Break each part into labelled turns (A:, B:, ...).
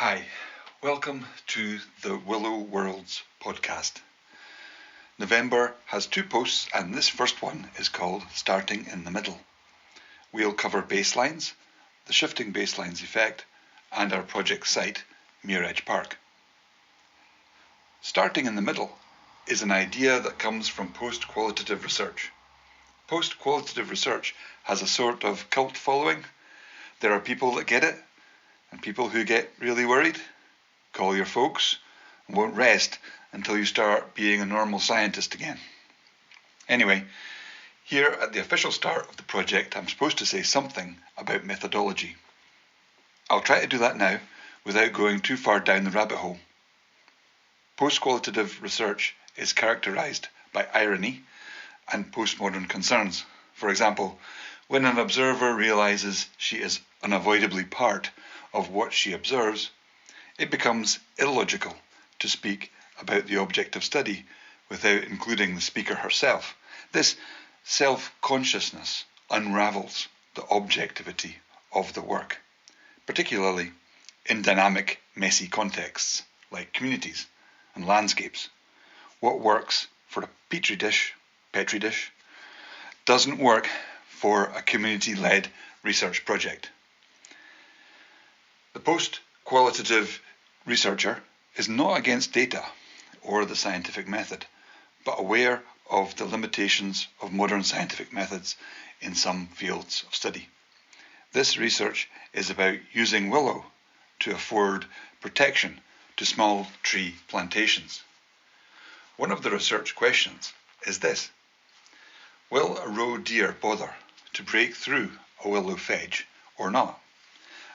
A: Hi, welcome to the Willow Worlds podcast. November has 2 posts and this first one is called Starting in the Middle. We'll cover baselines, the shifting baselines effect, and our project site, Muiredge Park. Starting in the middle is an idea that comes from post-qualitative research. Post-qualitative research has a sort of cult following. There are people that get it, and people who get really worried. Call your folks and won't rest until you start being a normal scientist again. Anyway, here at the official start of the project, I'm supposed to say something about methodology. I'll try to do that now without going too far down the rabbit hole. Post-qualitative research is characterized by irony and postmodern concerns. For example, when an observer realizes she is unavoidably part of what she observes, it becomes illogical to speak about the object of study without including the speaker herself. This self-consciousness unravels the objectivity of the work, particularly in dynamic, messy contexts like communities and landscapes. What works for a petri dish, doesn't work for a community-led research project. The post-qualitative researcher is not against data or the scientific method, but aware of the limitations of modern scientific methods in some fields of study. This research is about using willow to afford protection to small tree plantations. One of the research questions is this: will a roe deer bother to break through a willow fedge or not?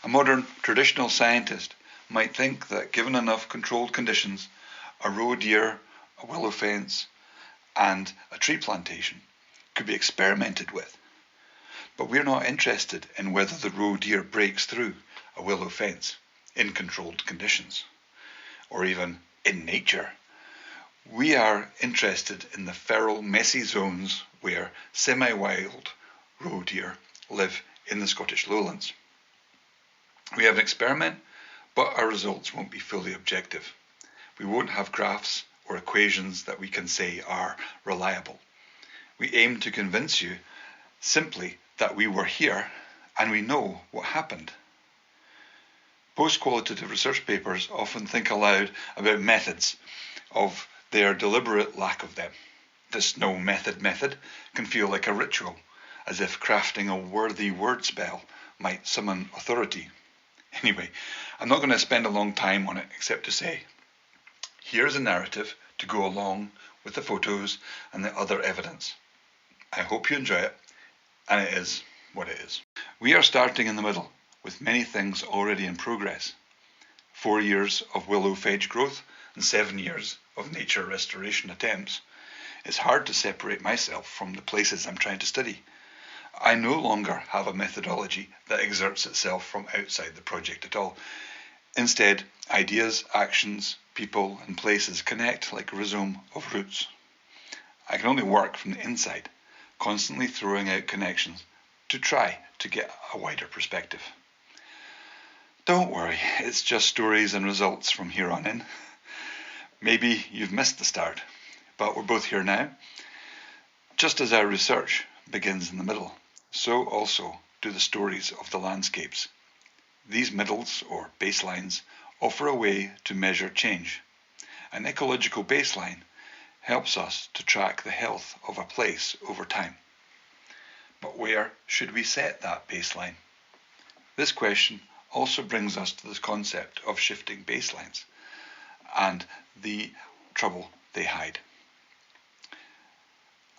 A: A modern traditional scientist might think that given enough controlled conditions, a roe deer, a willow fence, and a tree plantation could be experimented with. But we're not interested in whether the roe deer breaks through a willow fence in controlled conditions, or even in nature. We are interested in the feral, messy zones where semi-wild roe deer live in the Scottish lowlands. We have an experiment, but our results won't be fully objective. We won't have graphs or equations that we can say are reliable. We aim to convince you simply that we were here and we know what happened. Post-qualitative research papers often think aloud about methods of their deliberate lack of them. This no method can feel like a ritual, as if crafting a worthy word spell might summon authority. Anyway, I'm not going to spend a long time on it except to say, here's a narrative to go along with the photos and the other evidence. I hope you enjoy it, and it is what it is. We are starting in the middle, with many things already in progress. 4 years of willow fedge growth and 7 years of nature restoration attempts. It's hard to separate myself from the places I'm trying to study. I no longer have a methodology that exerts itself from outside the project at all. Instead, ideas, actions, people and places connect like a rhizome of roots. I can only work from the inside, constantly throwing out connections to try to get a wider perspective. Don't worry, it's just stories and results from here on in. Maybe you've missed the start, but we're both here now. Just as our research begins in the middle, so also do the stories of the landscapes. These middles, or baselines, offer a way to measure change. An ecological baseline helps us to track the health of a place over time. But where should we set that baseline? This question also brings us to the concept of shifting baselines and the trouble they hide.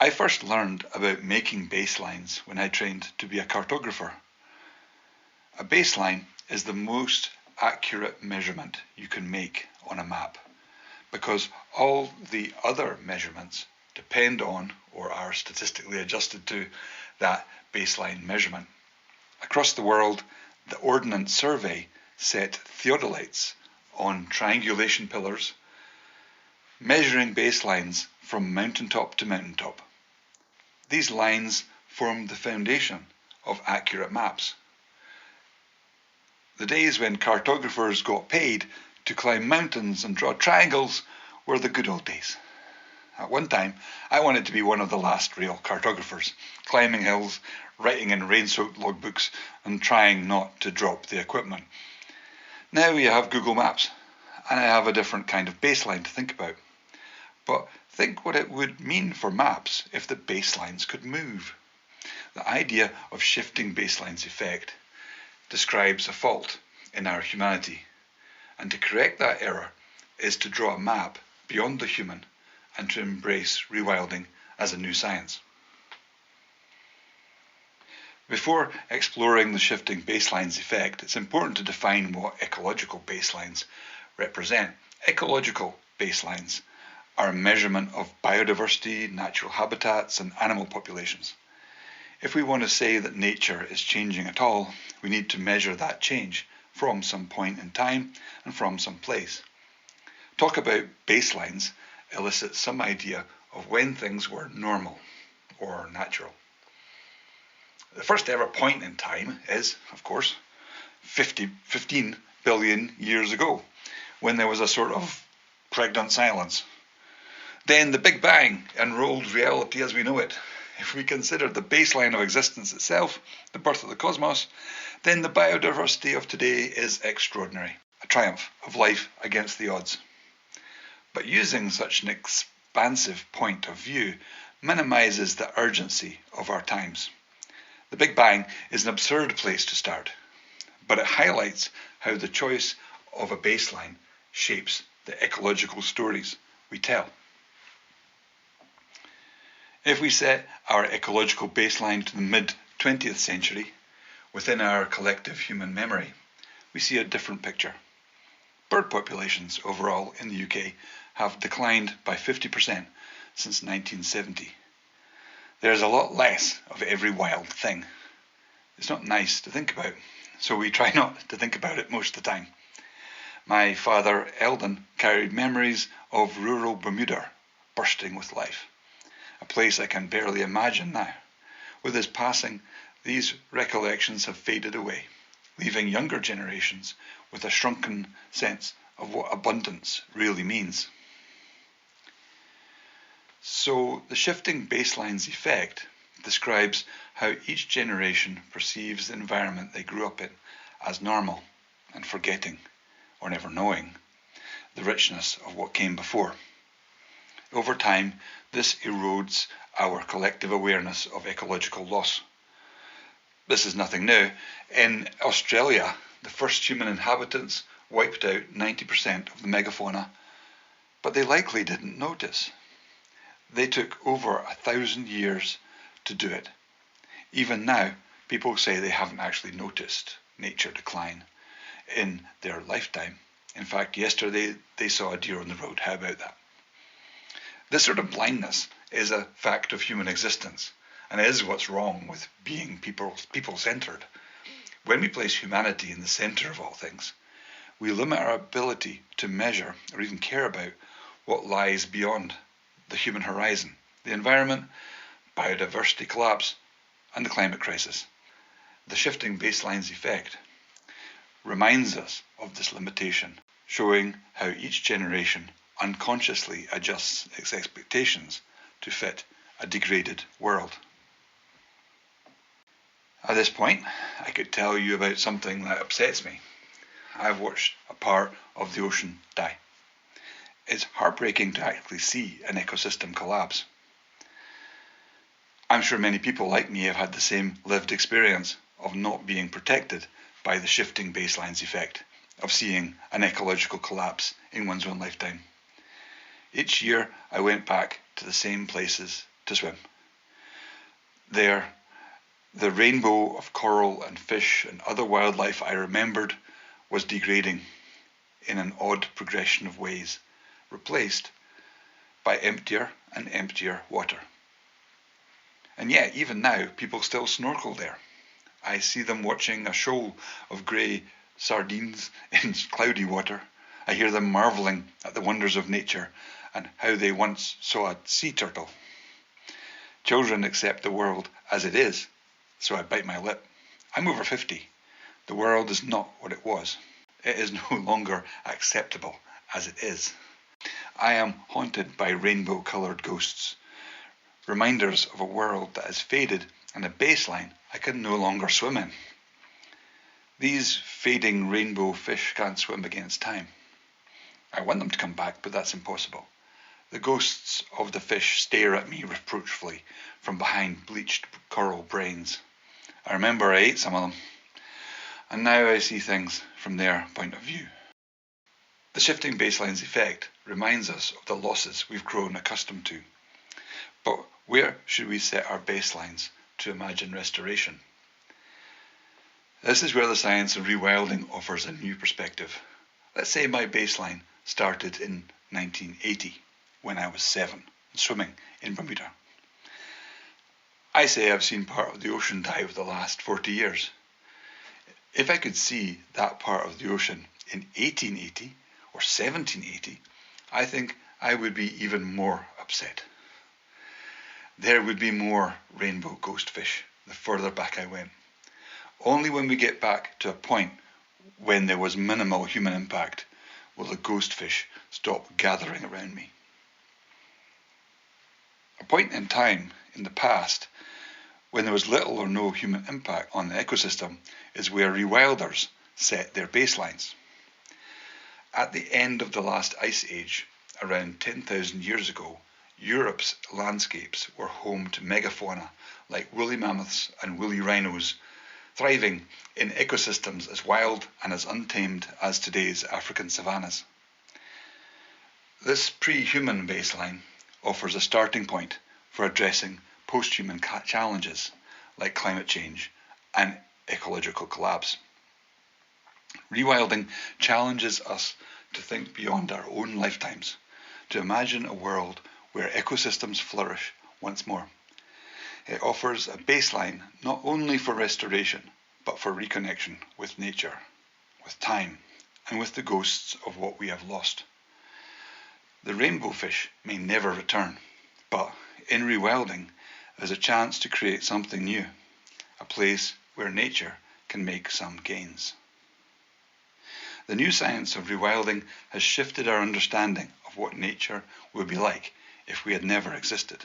A: I first learned about making baselines when I trained to be a cartographer. A baseline is the most accurate measurement you can make on a map, because all the other measurements depend on or are statistically adjusted to that baseline measurement. Across the world, the Ordnance Survey set theodolites on triangulation pillars, measuring baselines from mountaintop to mountaintop. These lines form the foundation of accurate maps. The days when cartographers got paid to climb mountains and draw triangles were the good old days. At one time, I wanted to be one of the last real cartographers, climbing hills, writing in rain-soaked logbooks, and trying not to drop the equipment. Now we have Google Maps, and I have a different kind of baseline to think about. But think what it would mean for maps if the baselines could move. The idea of shifting baselines effect describes a fault in our humanity, and to correct that error is to draw a map beyond the human and to embrace rewilding as a new science. Before exploring the shifting baselines effect, it's important to define what ecological baselines represent. Ecological baselines are a measurement of biodiversity, natural habitats, and animal populations. If we want to say that nature is changing at all, we need to measure that change from some point in time and from some place. Talk about baselines elicits some idea of when things were normal or natural. The first ever point in time is, of course, 15 billion years ago, when there was a sort of pregnant silence. Then the Big Bang unrolled reality as we know it. If we consider the baseline of existence itself, the birth of the cosmos, then the biodiversity of today is extraordinary, a triumph of life against the odds. But using such an expansive point of view minimises the urgency of our times. The Big Bang is an absurd place to start, but it highlights how the choice of a baseline shapes the ecological stories we tell. If we set our ecological baseline to the mid-20th century, within our collective human memory, we see a different picture. Bird populations overall in the UK have declined by 50% since 1970. There's a lot less of every wild thing. It's not nice to think about, so we try not to think about it most of the time. My father, Eldon, carried memories of rural Bermuda bursting with life, a place I can barely imagine now. With his passing, these recollections have faded away, leaving younger generations with a shrunken sense of what abundance really means. So the shifting baselines effect describes how each generation perceives the environment they grew up in as normal and forgetting, or never knowing, the richness of what came before. Over time, this erodes our collective awareness of ecological loss. This is nothing new. In Australia, the first human inhabitants wiped out 90% of the megafauna, but they likely didn't notice. They took over 1,000 years to do it. Even now, people say they haven't actually noticed nature decline in their lifetime. In fact, yesterday they saw a deer on the road. How about that? This sort of blindness is a fact of human existence and is what's wrong with being people-centered. When we place humanity in the center of all things, we limit our ability to measure or even care about what lies beyond the human horizon, the environment, biodiversity collapse, and the climate crisis. The shifting baselines effect reminds us of this limitation, showing how each generation unconsciously adjusts its expectations to fit a degraded world. At this point, I could tell you about something that upsets me. I've watched a part of the ocean die. It's heartbreaking to actually see an ecosystem collapse. I'm sure many people like me have had the same lived experience of not being protected by the shifting baselines effect, of seeing an ecological collapse in one's own lifetime. Each year I went back to the same places to swim. There, the rainbow of coral and fish and other wildlife I remembered was degrading in an odd progression of ways, replaced by emptier and emptier water. And yet, even now, people still snorkel there. I see them watching a shoal of grey sardines in cloudy water. I hear them marvelling at the wonders of nature and how they once saw a sea turtle. Children accept the world as it is, so I bite my lip. I'm over 50, The world is not what it was. It is no longer acceptable as it is. I am haunted by rainbow-coloured ghosts, reminders of a world that has faded and a baseline I can no longer swim in. These fading rainbow fish can't swim against time. I want them to come back, but that's impossible. The ghosts of the fish stare at me reproachfully from behind bleached coral brains. I remember I ate some of them, and now I see things from their point of view. The shifting baseline's effect reminds us of the losses we've grown accustomed to. But where should we set our baselines to imagine restoration? This is where the science of rewilding offers a new perspective. Let's say my baseline started in 1980, when I was 7, swimming in Bermuda. I say I've seen part of the ocean die over the last 40 years. If I could see that part of the ocean in 1880 or 1780, I think I would be even more upset. There would be more rainbow ghost fish the further back I went. Only when we get back to a point when there was minimal human impact will the ghost fish stop gathering around me. A point in time in the past when there was little or no human impact on the ecosystem is where rewilders set their baselines. At the end of the last ice age, around 10,000 years ago, Europe's landscapes were home to megafauna like woolly mammoths and woolly rhinos, thriving in ecosystems as wild and as untamed as today's African savannas. This pre-human baseline offers a starting point for addressing post-human challenges like climate change and ecological collapse. Rewilding challenges us to think beyond our own lifetimes, to imagine a world where ecosystems flourish once more. It offers a baseline not only for restoration, but for reconnection with nature, with time, and with the ghosts of what we have lost. The rainbow fish may never return, but in rewilding, there's a chance to create something new, a place where nature can make some gains. The new science of rewilding has shifted our understanding of what nature would be like if we had never existed.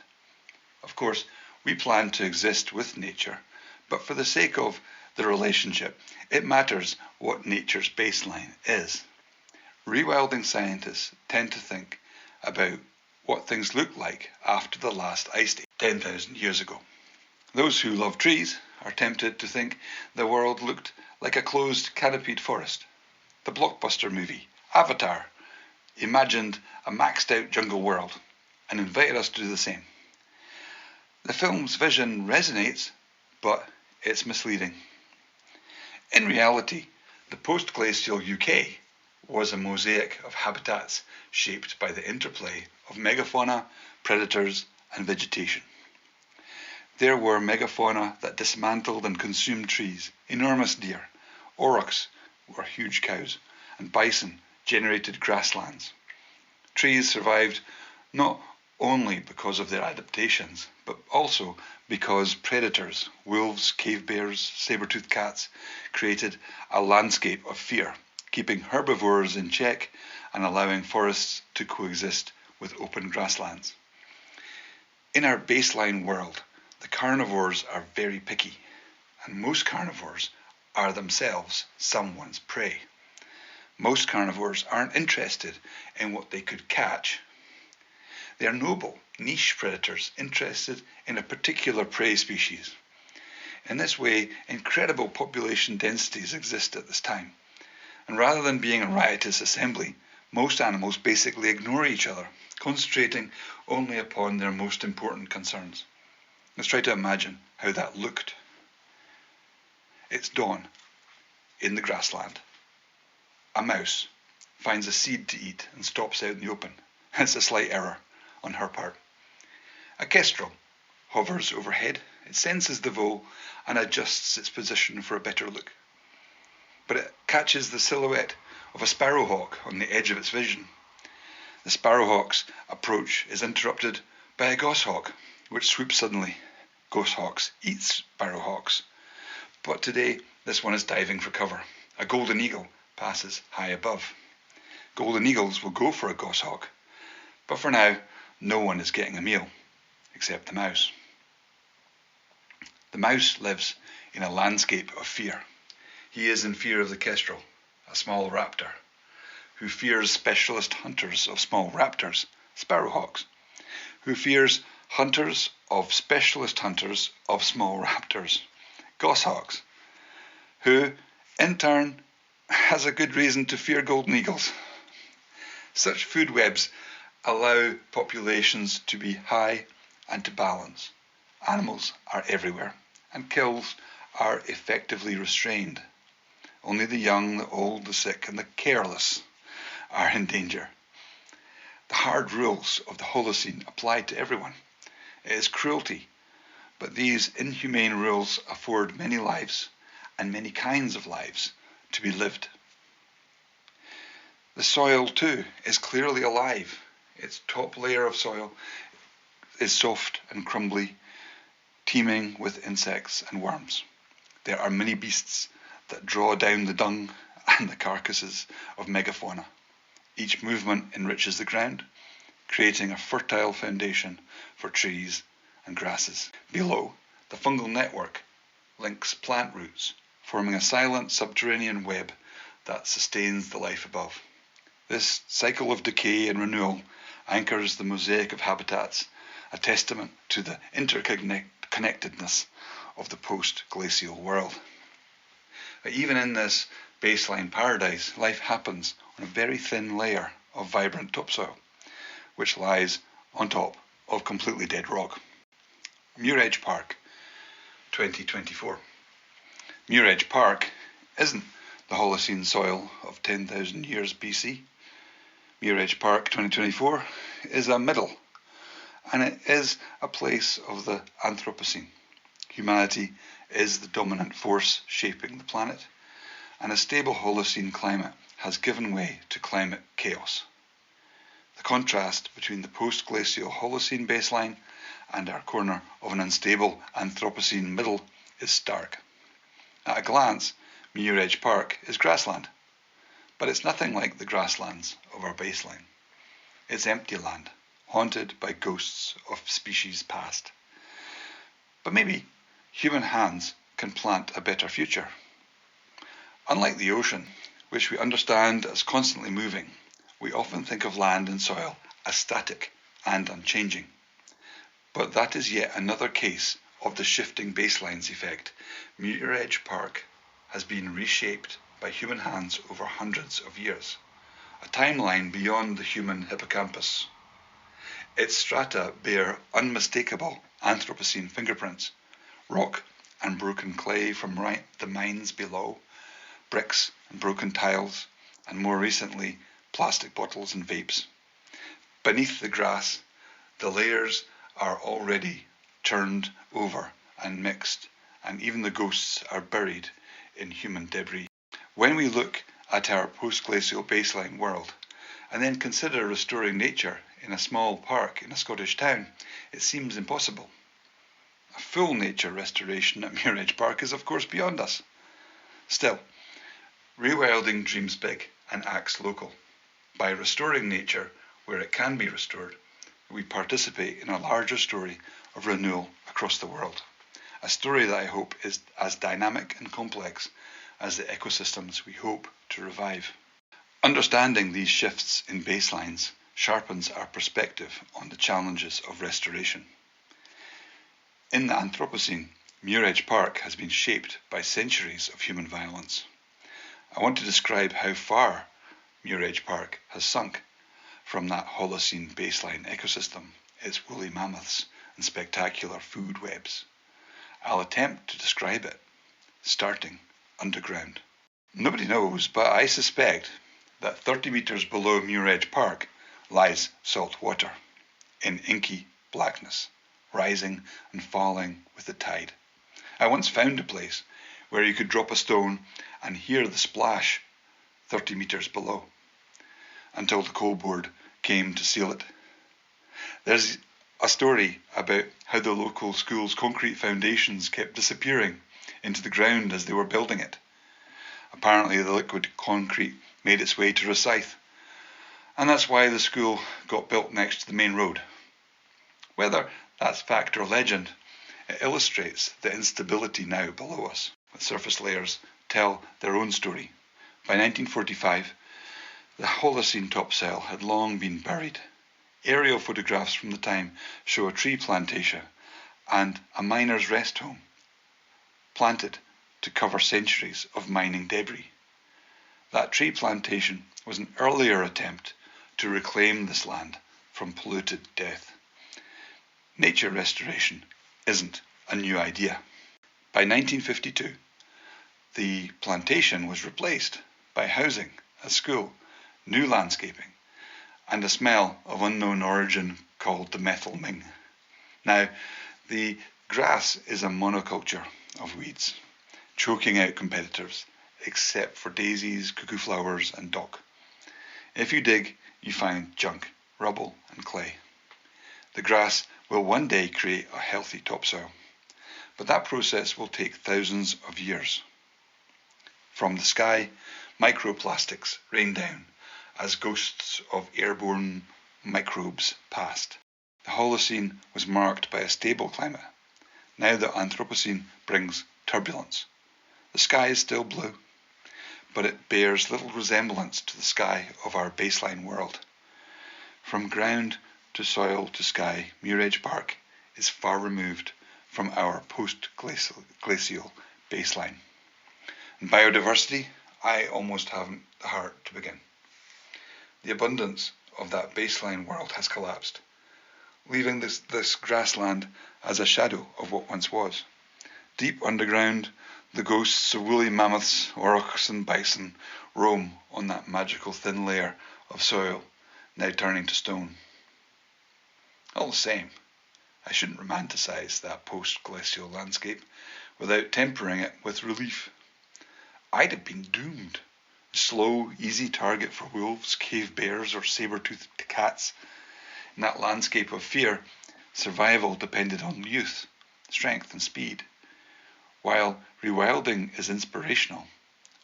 A: Of course, we plan to exist with nature, but for the sake of the relationship, it matters what nature's baseline is. Rewilding scientists tend to think about what things looked like after the last ice age 10,000 years ago. Those who love trees are tempted to think the world looked like a closed canopied forest. The blockbuster movie Avatar imagined a maxed out jungle world and invited us to do the same. The film's vision resonates, but it's misleading. In reality, the post-glacial UK was a mosaic of habitats shaped by the interplay of megafauna, predators, and vegetation. There were megafauna that dismantled and consumed trees, enormous deer, aurochs were huge cows, and bison generated grasslands. Trees survived not only because of their adaptations, but also because predators, wolves, cave bears, saber-toothed cats, created a landscape of fear, keeping herbivores in check and allowing forests to coexist with open grasslands. In our baseline world, the carnivores are very picky, and most carnivores are themselves someone's prey. Most carnivores aren't interested in what they could catch. They are noble, niche predators interested in a particular prey species. In this way, incredible population densities exist at this time. And rather than being a riotous assembly, most animals basically ignore each other, concentrating only upon their most important concerns. Let's try to imagine how that looked. It's dawn in the grassland. A mouse finds a seed to eat and stops out in the open. It's a slight error on her part. A kestrel hovers overhead. It senses the vole and adjusts its position for a better look. But it catches the silhouette of a sparrowhawk on the edge of its vision. The sparrowhawk's approach is interrupted by a goshawk, which swoops suddenly. Goshawks eat sparrowhawks. But today, This one is diving for cover. A golden eagle passes high above. Golden eagles will go for a goshawk, but for now, no one is getting a meal, except the mouse. The mouse lives in a landscape of fear. He is in fear of the kestrel, a small raptor, who fears specialist hunters of small raptors, sparrowhawks, who fears hunters of specialist hunters of small raptors, goshawks, who, in turn, has a good reason to fear golden eagles. Such food webs allow populations to be high and to balance. Animals are everywhere, and kills are effectively restrained. Only the young, the old, the sick, and the careless are in danger. The hard rules of the Holocene apply to everyone. It is cruelty, but these inhumane rules afford many lives, and many kinds of lives, to be lived. The soil, too, is clearly alive. Its top layer of soil is soft and crumbly, teeming with insects and worms. There are many beasts that draw down the dung and the carcasses of megafauna. Each movement enriches the ground, creating a fertile foundation for trees and grasses. Below, the fungal network links plant roots, forming a silent subterranean web that sustains the life above. This cycle of decay and renewal anchors the mosaic of habitats, a testament to the interconnectedness of the post-glacial world. But even in this baseline paradise, life happens on a very thin layer of vibrant topsoil, which lies on top of completely dead rock. Muiredge Park, 2024. Muiredge Park isn't the Holocene soil of 10,000 years BC. Muiredge Park 2024 is a middle, and it is a place of the Anthropocene. Humanity is the dominant force shaping the planet, and a stable Holocene climate has given way to climate chaos. The contrast between the post-glacial Holocene baseline and our corner of an unstable Anthropocene middle is stark. At a glance, Muiredge Park is grassland, but it's nothing like the grasslands of our baseline. It's empty land, haunted by ghosts of species past. But maybe human hands can plant a better future. Unlike the ocean, which we understand as constantly moving, we often think of land and soil as static and unchanging. But that is yet another case of the shifting baselines effect. Muiredge Park has been reshaped by human hands over hundreds of years, a timeline beyond the human hippocampus. Its strata bear unmistakable Anthropocene fingerprints, rock and broken clay from the mines below, bricks and broken tiles, and more recently, plastic bottles and vapes. Beneath the grass, the layers are already turned over and mixed, and even the ghosts are buried in human debris. When we look at our post-glacial baseline world, and then consider restoring nature in a small park in a Scottish town, it seems impossible. A full nature restoration at Muiredge Park is of course beyond us. Still, Rewilding dreams big and acts local. By restoring nature where it can be restored, we participate in a larger story of renewal across the world. A story that I hope is as dynamic and complex as the ecosystems we hope to revive. Understanding these shifts in baselines sharpens our perspective on the challenges of restoration. In the Anthropocene, Muiredge Park has been shaped by centuries of human violence. I want to describe how far Muiredge Park has sunk from that Holocene baseline ecosystem, its woolly mammoths and spectacular food webs. I'll attempt to describe it, starting underground. Nobody knows, but I suspect that 30 metres below Muiredge Park lies salt water in inky blackness, rising and falling with the tide. I once found a place where you could drop a stone and hear the splash 30 metres below, until the coal board came to seal it. There's a story about how the local school's concrete foundations kept disappearing into the ground as they were building it. Apparently the liquid concrete made its way to Rosyth, and that's why the school got built next to the main road. Whether that's fact or legend, it illustrates the instability now below us. The surface layers tell their own story. By 1945, the Holocene topsoil had long been buried. Aerial photographs from the time show a tree plantation and a miner's rest home, planted to cover centuries of mining debris. That tree plantation was an earlier attempt to reclaim this land from polluted death. Nature restoration isn't a new idea. By 1952, the plantation was replaced by housing, a school, new landscaping, and a smell of unknown origin called the methyl ming. Now, the grass is a monoculture of weeds, choking out competitors, except for daisies, cuckoo flowers, and dock. If you dig, you find junk, rubble, and clay. The grass will one day create a healthy topsoil, but that process will take thousands of years. From the sky, microplastics rain down as ghosts of airborne microbes passed. The Holocene was marked by a stable climate. Now the Anthropocene brings turbulence. The sky is still blue, but it bears little resemblance to the sky of our baseline world. From ground to soil to sky, Muiredge Park is far removed from our post-glacial baseline. In biodiversity, I almost haven't the heart to begin. The abundance of that baseline world has collapsed, leaving this grassland as a shadow of what once was. Deep underground, the ghosts of woolly mammoths, aurochs and bison roam on that magical thin layer of soil, now turning to stone. All the same, I shouldn't romanticize that post-glacial landscape without tempering it with relief. I'd have been doomed. A slow, easy target for wolves, cave bears, or saber-toothed cats. In that landscape of fear, survival depended on youth, strength, and speed. While rewilding is inspirational,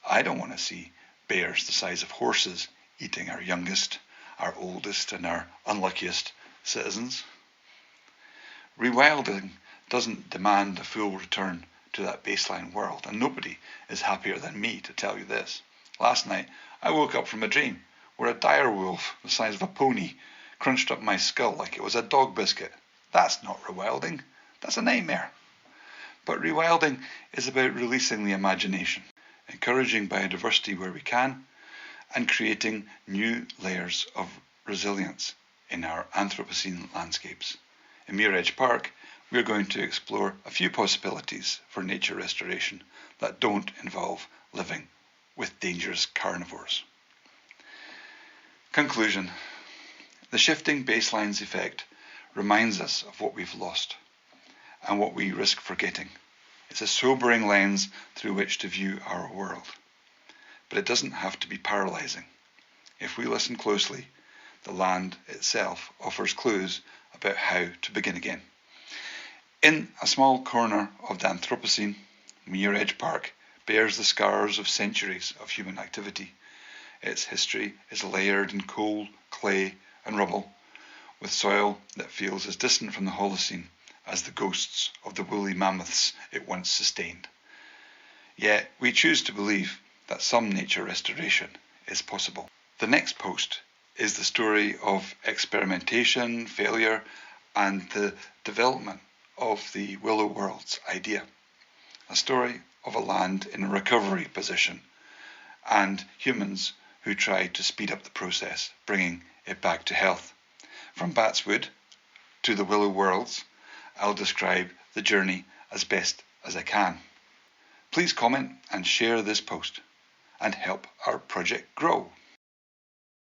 A: I don't want to see bears the size of horses eating our youngest, our oldest, and our unluckiest citizens. Rewilding doesn't demand a full return to that baseline world, and nobody is happier than me to tell you this. Last night, I woke up from a dream where a dire wolf, the size of a pony, crunched up my skull like it was a dog biscuit. That's not rewilding. That's a nightmare. But rewilding is about releasing the imagination, encouraging biodiversity where we can, and creating new layers of resilience in our Anthropocene landscapes. In Muiredge Park, we are going to explore a few possibilities for nature restoration that don't involve living with dangerous carnivores. Conclusion. The shifting baselines effect reminds us of what we've lost and what we risk forgetting. It's a sobering lens through which to view our world. But it doesn't have to be paralyzing. If we listen closely, the land itself offers clues about how to begin again. In a small corner of the Anthropocene, Muiredge Park bears the scars of centuries of human activity. Its history is layered in coal, clay, and rubble, with soil that feels as distant from the Holocene as the ghosts of the woolly mammoths it once sustained. Yet we choose to believe that some nature restoration is possible. The next post is the story of experimentation, failure, and the development of the Willow Worlds idea. A story of a land in a recovery position and humans who tried to speed up the process, bringing it back to health. From Batswood to the Willow Worlds, I'll describe the journey as best as I can. Please comment and share this post and help our project grow.